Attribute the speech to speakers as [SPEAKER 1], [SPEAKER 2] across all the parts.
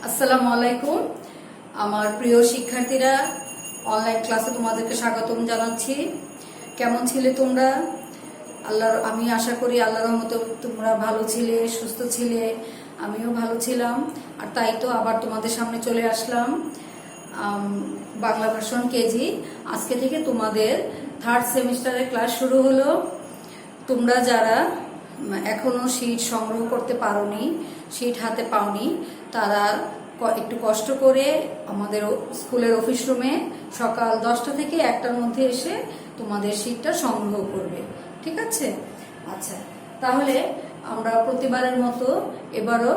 [SPEAKER 1] আসসালামু আলাইকুম। আমার প্রিয় শিক্ষার্থীরা, অনলাইন ক্লাসে তোমাদেরকে স্বাগতম জানাচ্ছি। কেমন ছিলে তোমরা? আমি আশা করি আল্লাহর রহমতে তোমরা ভালো ছিলে, সুস্থ ছিলে। আমিও ভালো ছিলাম, আর তাই তো আবার তোমাদের সামনে চলে আসলাম। বাংলা ভার্সন কেজি আজকে থেকে তোমাদের 3rd সেমিস্টারের ক্লাস শুরু হলো। তোমরা যারা এখনো শীট সংগ্রহ করতে পারোনি, শীট হাতে পাওনি, তারা একটু কষ্ট করে আমাদের স্কুলের অফিস রুমে সকাল 10টা থেকে 1টার মধ্যে এসে তোমাদের শীটটা সংগ্রহ করবে, ঠিক আছে? আচ্ছা, তাহলে আমরা প্রতিবারের মতো এবারও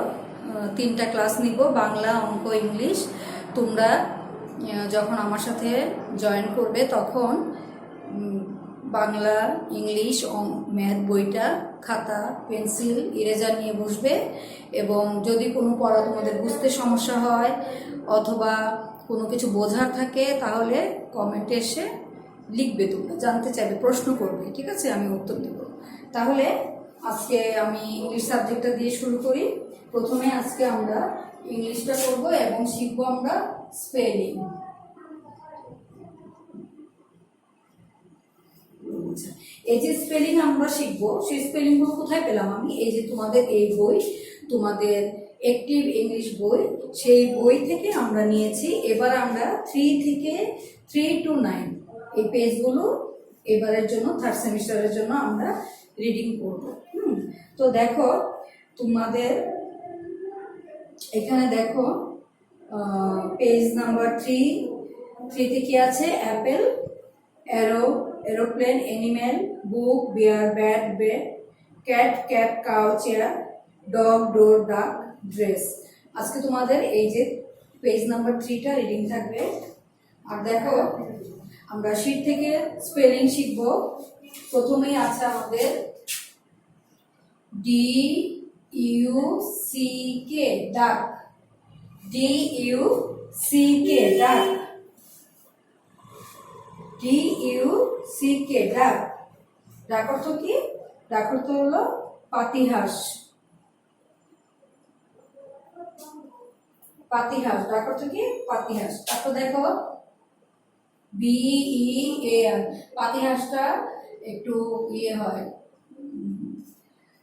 [SPEAKER 1] 3টা ক্লাস নিব, বাংলা, অঙ্ক, ইংলিশ। তোমরা যখন আমার সাথে জয়েন করবে তখন বাংলা, ইংলিশ, ম্যাথ বইটা, খাতা, পেন্সিল, ইরেজার নিয়ে বসবে। এবং যদি কোনো পড়া তোমাদের বুঝতে সমস্যা হয় অথবা কোনো কিছু বোঝার থাকে তাহলে কমেন্টে এসে লিখবে, তোমরা জানতে চাইবে, প্রশ্ন করবে, ঠিক আছে? আমি উত্তর দেব। তাহলে আজকে আমি ইংলিশ সাবজেক্টটা দিয়ে শুরু করি। প্রথমে আজকে আমরা ইংলিশটা করব এবং শিখবো আমরা স্পেলিং। এই যে স্পেলিং আমরা শিখবো, সেই স্পেলিংগুলো কোথায় পেলাম আমি? এই যে তোমাদের এই বই, তোমাদের অ্যাক্টিভ ইংলিশ বই, সেই বই থেকে আমরা নিয়েছি। এবার আমরা 3 থেকে 3 to 9 এই পেজগুলো এবারের জন্য 3rd সেমিস্টারের জন্য আমরা রিডিং করব। তো দেখো, তোমাদের এখানে দেখো পেজ নাম্বার 3 কি আছে? Apple, arrow, aeroplane, animal, book, bear, bat, bed, cat, cat, cow, chair, dog, door, duck, dress. আজকে তোমাদের এই যে পেজ নাম্বার 3টা রিডিং থাকবে। আর দেখো, আমরা শীট থেকে স্পেলিং শিখব। প্রথমেই আছে আমাদের DUCK, ডাক। DUCK, ডাক। DUCK, ডাক। ডাক অর্থ কি? ডাক অর্থ হলো পাতিহাঁস। পাতিহাঁস, ডাক অর্থ কি? পাতিহাঁস। তারপর দেখো BEAR, পাতিহাঁসটা একটু হয়,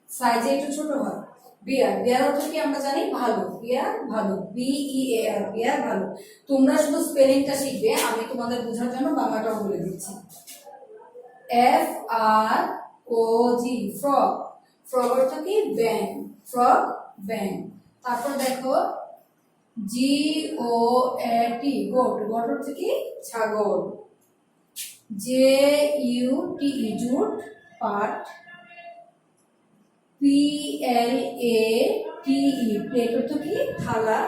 [SPEAKER 1] সাইজে একটু ছোট হয়। বিয়ার, বিয়ার অর্থ কি আমরা জানি? ভালো। বিয়ার ভালো, BEAR, বিয়ার ভালো। তোমরা শুধু স্পেলিংটা শিখবে, আমি তোমাদের বোঝার জন্য বাংলাটাও বলে দিচ্ছি। FROG, frog. ফ্রগ অর্থ কি? ব্যাং। ফ্রগ, ব্যাং। তারপর দেখো GOAT, গোট। গোট অর্থ কি? ছাগল। JUTE, জুট, পাট। PLATE, প্লেট অর্থ কি? থালা।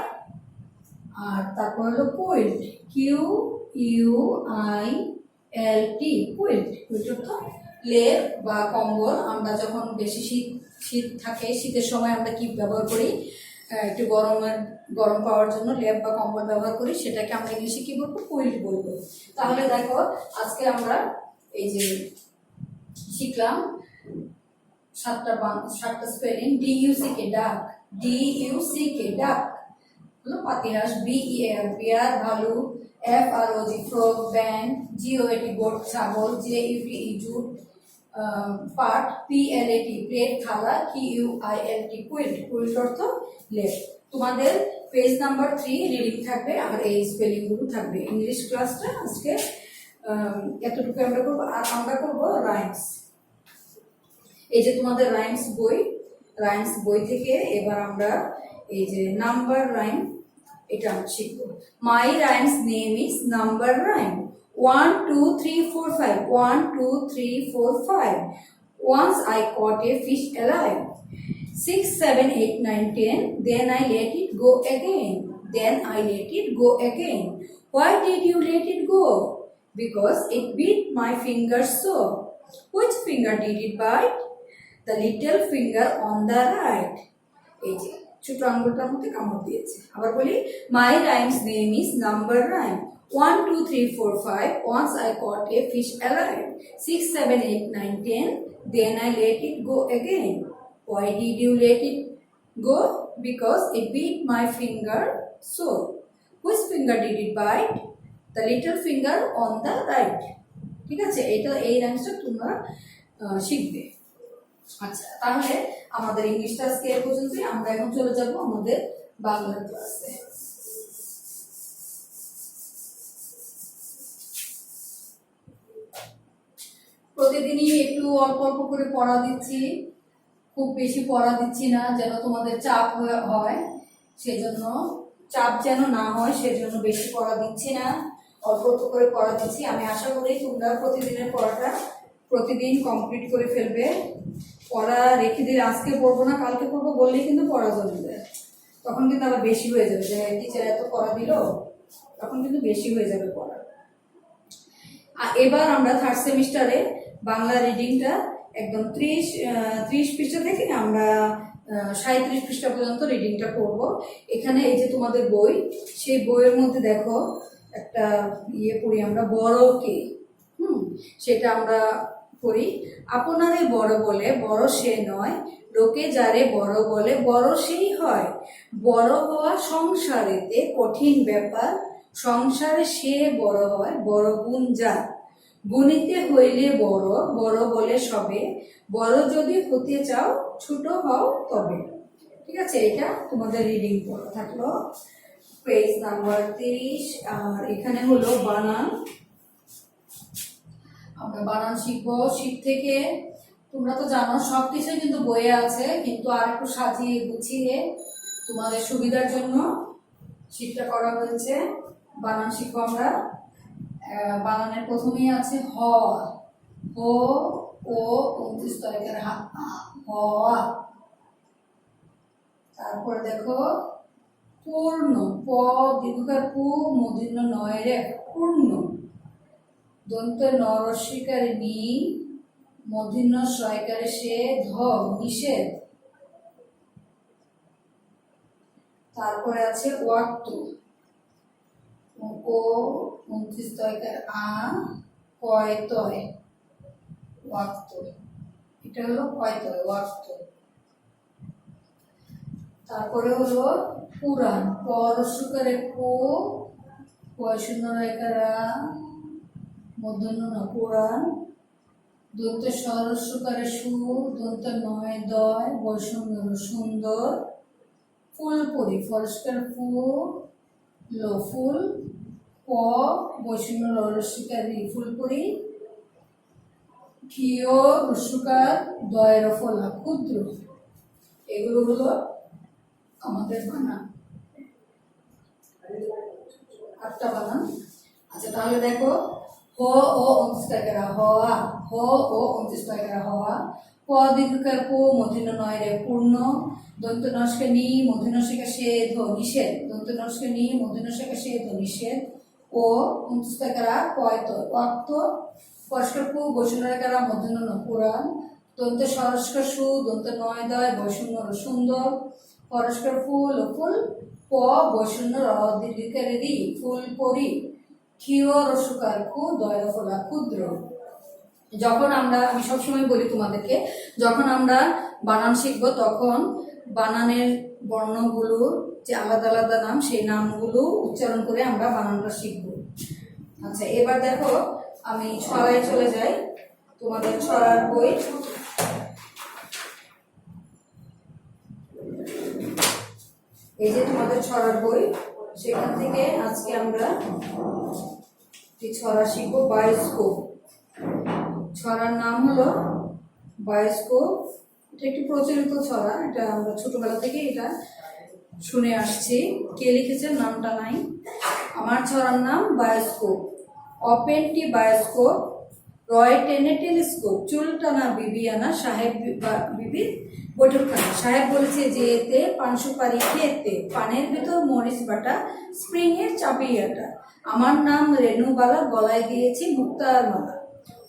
[SPEAKER 1] আর তারপর হলো কুইল্ট, QUILT, কুইল্ট। কুইল্ট অর্থ লেপ বা কম্বল। আমরা যখন বেশি শীত থাকে, শীতের সময় আমরা কি ব্যবহার করি? একটু গরম পাওয়ার জন্য লেপ বা কম্বল ব্যবহার করি, সেটাকে আমরা ইংলিশে কি বলবো? কুইল্ট বলবো। তাহলে দেখো, আজকে আমরা এই যে শিখলাম 7টা স্পেলিং। DUCK, ডাক। DUCK, ডাক হলো পাতিহাঁস। BEAR, বিয়ার ভালু। FROG, ফ্রগ, ব্যাং। GOAT, গোট, ছাগল। JUTE, জুট, পাট। PLAT, প্লেট, থালা। QUILT, quilt. কুইল্ট অর্থ লেপ। তোমাদের পেজ নাম্বার 3 রিডিং থাকবে, আর এই স্পেলিং গুলো থাকবে। ইংলিশ ক্লাসটা আজকে এতটুকু আমরা করবো। আর আমরা করবো রাইমস। এই যে তোমাদের রাইমস বই থেকে এবার আমরা এই যে নাম্বার রাইম, এটা আমরা শিখবো। My rhyme's name is number rhyme. 1 2 3 4 5, 1 2 3 4 5. Once I caught a fish alive. 6 7 8 9 10. Then I let it go again. Then I let it go again. Why did you let it go? Because it bit my finger so. Which finger did it bite? The little finger on the right. এই যে ছোট আঙ্গুলটার মধ্যে কামড় দিয়েছে। আবার বলি, my rhyme's name is number rhyme. 1 2 3 4 5. Once I caught a fish alive. 6 7 8 9 10. Then I let it go again. Why did you let it go? Because it bit my finger So, which finger did it bite? The little finger on the right. ঠিক আছে, এটা এই রাইমসটা তোমরা শিখবে। আচ্ছা, তাহলে আমাদের ইংলিশটা আজকে এই পর্যন্তই। আমরা এখন চলে যাব আমাদের বাংলা ক্লাসে। প্রতিদিনই একটু অল্প অল্প করে পড়া দিচ্ছি, খুব বেশি পড়া দিচ্ছি না, যেন তোমাদের চাপ হয়, সেজন্য চাপ যেন না হয় সেজন্য বেশি পড়া দিচ্ছি না, অল্প অল্প করে পড়া দিচ্ছি। আমি আশা করি তোমরা প্রতিদিনের পড়াটা প্রতিদিন কমপ্লিট করে ফেলবে। পড়া রেখে দিয়ে আজকে পড়বো না কালকে পড়বো বললেই কিন্তু পড়া জমবে, তখন কিন্তু আবার বেশি হয়ে যাবে, যে টিচার এত পড়া দিল, তখন কিন্তু বেশি হয়ে যাবে পড়া। এবার আমরা থার্ড সেমিস্টারে বাংলা রিডিংটা একদম 30 পৃষ্ঠা থেকে আমরা 37 পৃষ্ঠা পর্যন্ত রিডিংটা করব। এখানে এই যে তোমাদের বই, সেই বইয়ের মধ্যে দেখো একটা পড়ি আমরা, বড় কে। সেটা আমরা পড়ি। আপনারে বড় বলে বড় সে নয়, লোকে যারে বড় বলে বড় সেই হয়। বড় হওয়া সংসারেতে কঠিন ব্যাপার, সংসারে সে বড় হয় বড় গুণ যার। গুণিতে হইলে বড়, বড় বলে সবে, বড় যদি হতে চাও ছোট হও তবে। ঠিক আছে, এটা তোমাদের রিডিং পড়া থাকলো, পেজ নাম্বার 30। আর এখানে হলো বানান, আমরা বানান শিখবো শীত থেকে। তোমরা তো জানো সবকিছুই কিন্তু বইয়ে আছে, কিন্তু আর একটু সাজিয়ে গুছিয়ে তোমাদের সুবিধার জন্য শীতটা করা হয়েছে। বানান শিখবো আমরা। বানানের প্রথমেই আছে হ, ও 29 তারিখের হ। তারপরে দেখো পূর্ণ, প দীর্ঘকার পু মূর্ধন্য নয় রে, পূর্ণ। দন্ত নরস্বীকারে নি, মূর্ধন্য সয়কারে সে, ধ নিষেধ। তারপরে আছে ওয়াক্ত, ও 29 তয়কার আ, কয় তয়, ওয়াক্ত। এটা হলো কয় তয়, ওয়াক্ত। তারপরে হলো পুরাণ, পরশুকারে পো, কয় শূন্য রেখারা, মূর্ধন্য ন, পুরাণ। দন্ত সরস্বকারে সু, দন্ত নয় দয়, বৈষম্য সুন্দর। ফুলপুরি, ফরস্কার ফু, লো ফুল, প বৈষম্য রস্বীকারী ফুলপুরি। ক্ষীয় রস্যকার দয়ের ফলা, ক্ষুদ্র। এগুলো হলো আমাদের বানান, 8টা বানান। আচ্ছা, তাহলে দেখো হ ও 29 টাকা হওয়া, হ ও 29 টাকা হওয়া। প দীর্ঘকার পু মূর্ধন্য নয় রে, পূর্ণ। দন্ত নস্কে নি, মূর্ধন্য শেখা সে, ধ নিষেধ। দন্ত নস্কে নি, মূর্ধন্য শেখা সে, ধ নিষেধ। ও 29 টাকা কয় তো, ওয়াক্ত। পরস্কার পু বৈষণ্য রেখারা, মূর্ধন্য ন, পুরাণ। দন্ত সরস্কার সু, দন্ত নয় দয়, বৈষণ্য সুন্দর। পরস্কার ফুল ও ফুল, প বৈষণ্য র দীর্ঘকারে রি, ফুল পরি। ক্ষীয় রস্যকার ক্ষু, দয় ফলা, ক্ষুদ্র। যখন আমি সবসময় বলি তোমাদেরকে, যখন আমরা বানান শিখবো তখন বানানের বর্ণগুলোর যে আলাদা আলাদা নাম, সেই নামগুলো উচ্চারণ করে আমরা বানানটা শিখবো। আচ্ছা, এবার দেখো আমি ছড়ায় চলে যাই, তোমাদের ছড়ার বই। এই যে তোমাদের ছড়ার বই, সেখান থেকে আজকে আমরা ছড়া শিখবো। বায়োস্কোপ, ছড়ার নাম হলো বায়োস্কোপ। এটা একটি প্রচলিত ছড়া, এটা আমরা ছোটবেলা থেকে এটা শুনে আসছি। কে লিখেছেন নামটা নাই। আমার ছড়ার নাম বায়োস্কোপ। ওপেনটি বায়োস্কোপ, রয় টেনে টেলিস্কোপ, চুল টানা বিবিয়ানা, সাহেব বিবির বৈঠকখানা। সাহেব বলেছে যে এতে পান সুপারি খেতে, পানের ভিতর মরিচ বাটা, স্প্রিং এর চাপিয়াটা। আমার নাম রেণুবালা, গলায় দিয়েছি মুক্তার মালা।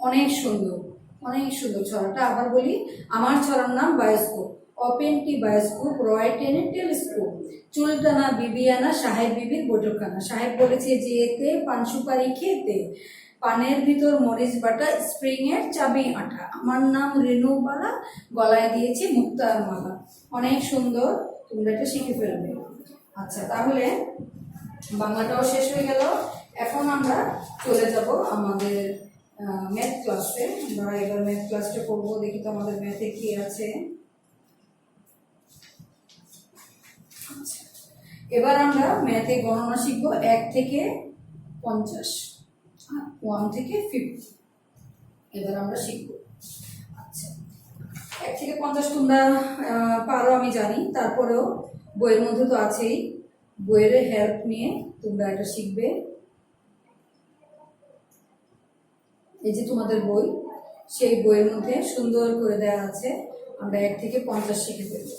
[SPEAKER 1] অনেক সুন্দর, অনেক সুন্দর ছড়াটা। আবার বলি, আমার ছড়ার নাম বায়োস্কোপ। ওপেনটি বায়োস্কোপ, রয় টেনে টেলিস্কোপ, চুল টানা বিবিয়ানা, সাহেব বিবির বৈঠকখানা। সাহেব বলেছে যে এতে পান সুপারি খেতে, পানের ভিতর মরিচ বাটা, স্প্রিং এর চাবি আটা। আমার নাম রেণুবালা, গলায় দিয়েছি মুক্তার মালা। অনেক সুন্দর, তোমরা এটা শিখে ফেলবে। আচ্ছা, তাহলে বাংলাটাও শেষ হয়ে গেল। এখন আমরা চলে যাব আমাদের ম্যাথ ক্লাসে। আমরা এবার ম্যাথ ক্লাসটা করবো। দেখি তো আমাদের ম্যাথে কি আছে। আচ্ছা, এবার আমরা ম্যাথে গণনা শিখবো 1 থেকে 50, 1 থেকে 50 এবার আমরা শিখবো। আচ্ছা, 1 থেকে 50 তোমরা পারো আমি জানি, তারপরেও বইয়ের মধ্যে তো আছেই, বইয়ের হেল্প নিয়ে তোমরা এটা শিখবে। এই যে তোমাদের বই, সেই বইয়ের মধ্যে সুন্দর করে দেওয়া আছে। আমরা 1 থেকে 50 শিখে ফেলবো।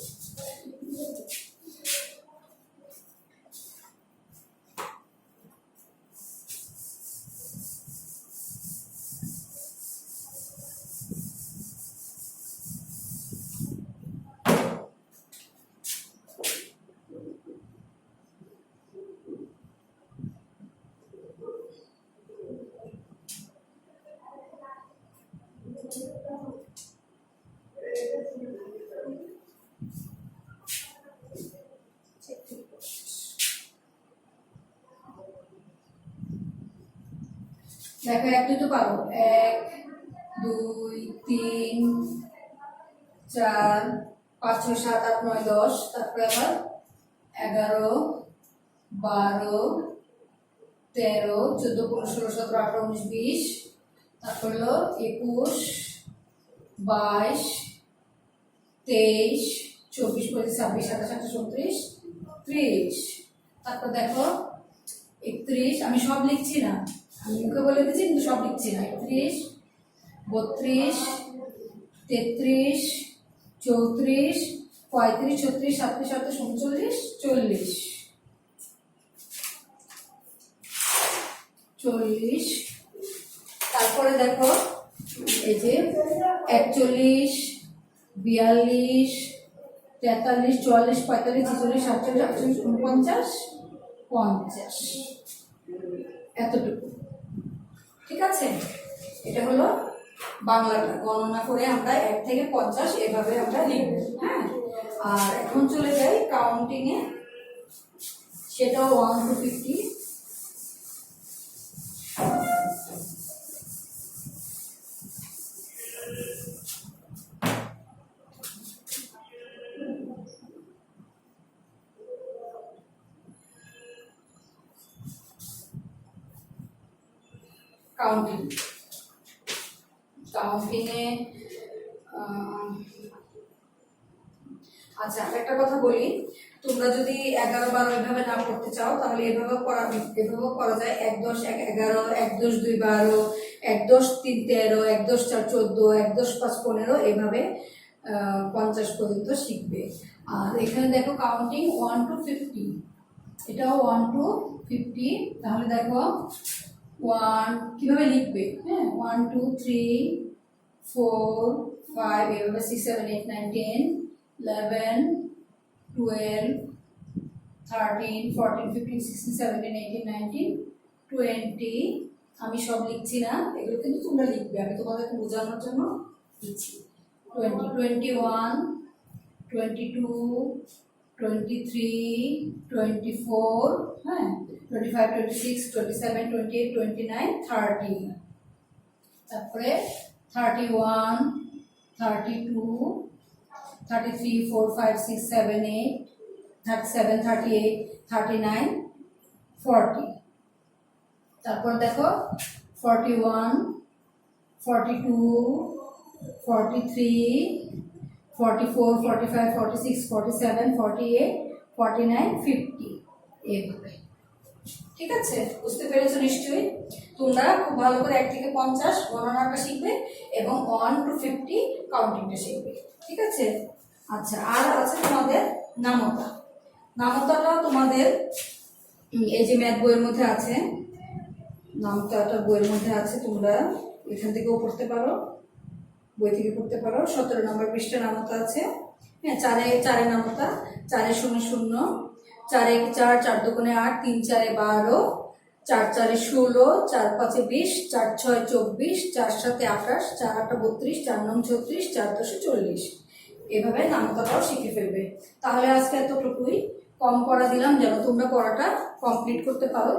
[SPEAKER 1] দেখো, 1 2 তো পারো। 1 2 3 4 5 6 7 8 9 10, তারপরে আবার 11 12 13 14 15 16 17 18 19 20, তারপর হলো 21 22 23 24 25 26 27 28 29 30। তারপর দেখো 31, আমি সব লিখছি না, আমি মুখে বলে দিচ্ছি কিন্তু সব লিখছি না। 31 32 33 34 35 36 37 38 39 40 40। তারপরে দেখো এই যে 41 42 43 44 45 46 47 48 49 50, এতটুকু। ঠিক আছে, এটা হলো বাংলাটা গণনা করে আমরা 1 থেকে 50 এভাবে আমরা লিখব। হ্যাঁ, আর এখন চলে যাই কাউন্টিং এ, সেটাও 1 to 50। কাউন্টিংয়ে আচ্ছা, একটা কথা বলি, তোমরা যদি 11 12 এভাবে না করতে চাও তাহলে এভাবেও করা যায়। 1 10 1 11, 1 10 2 12, 1 10 3 13, 1 10 4 14, 1 10 5 15, এভাবে 50 পর্যন্ত শিখবে। আর এখানে দেখো কাউন্টিং 1 to 50, এটাও 1 to 50। তাহলে দেখো 1 কিভাবে লিখবে। হ্যাঁ, 1 2 3 4 5, এভাবে 6 7 8 9 10 11 12 13 14 15 16 17 18 19 20। আমি সব লিখছি না, এগুলো কিন্তু তোমরা লিখবে, আমি তোমাদেরকে বোঝানোর জন্য লিখছি। 20 21 22 23 24, হ্যাঁ 25 26 27 28 29 30। তারপরে 31 32 33 4 5 6 7 8 37 38 39 40। তারপর দেখো 41 42 43 44 45 46 47 48 49 50, এইভাবে। ঠিক আছে, বুঝতে পেরেছো নিশ্চয়ই। তোমরা খুব ভালো করে 1 থেকে 50 গণনাটা শিখবে এবং 1 to 50 কাউন্টিংটা শিখবে। ঠিক আছে। আচ্ছা, আর আছে তোমাদের নামতা। নামতাটা তোমাদের এই যে ম্যাথ বইয়ের মধ্যে আছে, নামতাটা বইয়ের মধ্যে আছে, তোমরা এখান থেকেও পড়তে পারো, বই থেকে পড়তে পারো। 17 নম্বর পৃষ্ঠা নামতা আছে। হ্যাঁ, 4 নামতা, 4 0 0, 4 1 4, 4 2 8, 3 4 12, 4 4 16, 4 5 20, 4 6 24, 4 7 28, 4 8 32, 4 9 36, 4 10 40, এভাবে নামতাটাও শিখে ফেলবে। তাহলে আজকে এতটুকুই। কম পড়া দিলাম যেন তোমরা পড়াটা কমপ্লিট করতে পারো।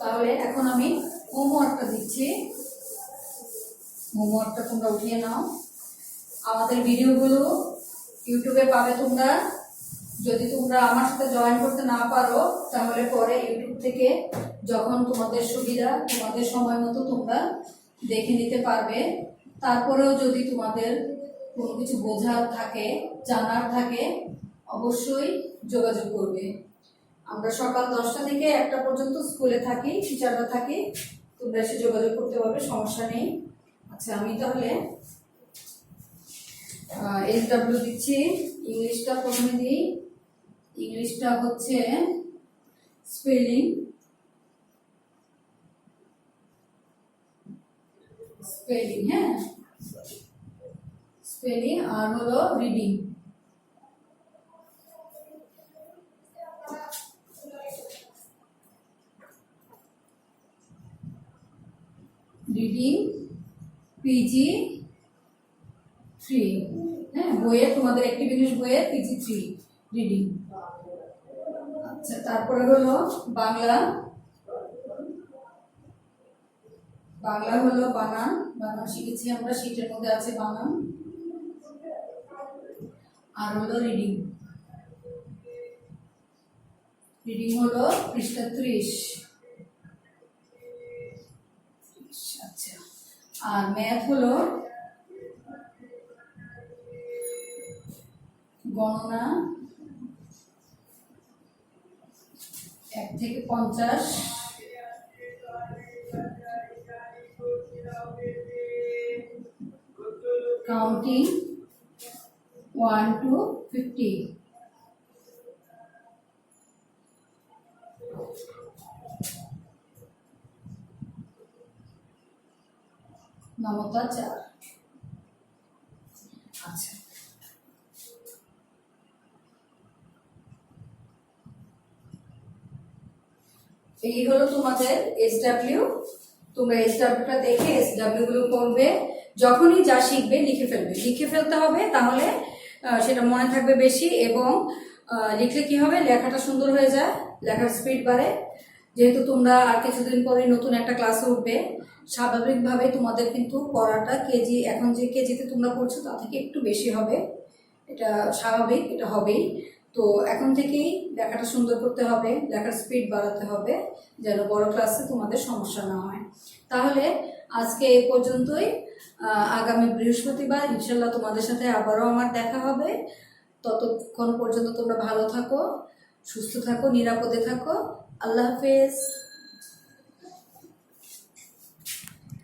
[SPEAKER 1] তাহলে এখন আমি হোমওয়ার্কটা দিচ্ছি, হোমওয়ার্কটা তোমরা উঠিয়ে নাও। আমাদের ভিডিওগুলো ইউটিউবে পাবে তোমরা। যদি তোমরা আমার সাথে জয়েন করতে না পারো তাহলে পরে ইউটিউব থেকে যখন তোমাদের সুবিধা, তোমাদের সময় মতো তোমরা দেখে নিতে পারবে। তারপরেও যদি তোমাদের কোনো কিছু বোঝার থাকে, জানার থাকে, অবশ্যই যোগাযোগ করবে। আমরা সকাল 10টা থেকে 1টা পর্যন্ত স্কুলে থাকি, টিচাররা থাকি, তোমরা এসে যোগাযোগ করতে পারবে, সমস্যা নেই। আচ্ছা, আমি তাহলে SW দিচ্ছি। ইংলিশটা প্রথমে দিই। ইংলিশটা হচ্ছে স্পেলিং, স্পেলিং, হ্যাঁ, স্পেলিং। আর হলো রিডিং। রিডিং PG 3, হ্যাঁ, বইয়ের তোমাদের অ্যাক্টিভ ইংলিশ বইয়ের PG 3 রিডিং। আচ্ছা, তারপরে হলো বাংলা। বাংলা হলো বানান, বানান শিখেছি আমরা, শীটের মধ্যে আছে বানান। আর হলো রিডিং, রিডিং হলো পৃষ্ঠা 30। আচ্ছা, আর ম্যাথ হলো গণনা 1 থেকে 50, কাউন্টিং 1 to 50। মমতা 4। আচ্ছা, এই হলো তোমাদের SW। তোমরা SWটা দেখে SW গুলো করবে। যখনই যা শিখবে লিখে ফেলবে, লিখে ফেলতে হবে, তাহলে সেটা মনে থাকবে বেশি। এবং লিখলে কি হবে, লেখাটা সুন্দর হয়ে যায়, লেখার স্পিড বাড়ে। যেহেতু তোমরা আর কিছুদিন পরে নতুন একটা ক্লাসে উঠবে, স্বাভাবিকভাবে তোমাদের কিন্তু পড়াটা কেজি, এখন যে কেজিতে তোমরা পড়ছো তা থেকে একটু বেশি হবে, এটা স্বাভাবিক, এটা হবেই। তো এখন থেকেই লেখাটা সুন্দর করতে হবে, লেখার স্পিড বাড়াতে হবে, যেন বড় ক্লাসে তোমাদের সমস্যা না হয়। তাহলে আজকে এই পর্যন্তই। আগামী বৃহস্পতিবার ইনশাল্লাহ তোমাদের সাথে আবারও আমার দেখা হবে। ততক্ষণ পর্যন্ত তোমরা ভালো থাকো, সুস্থ থাকো, নিরাপদে থাকো। আল্লাহ হাফেজ।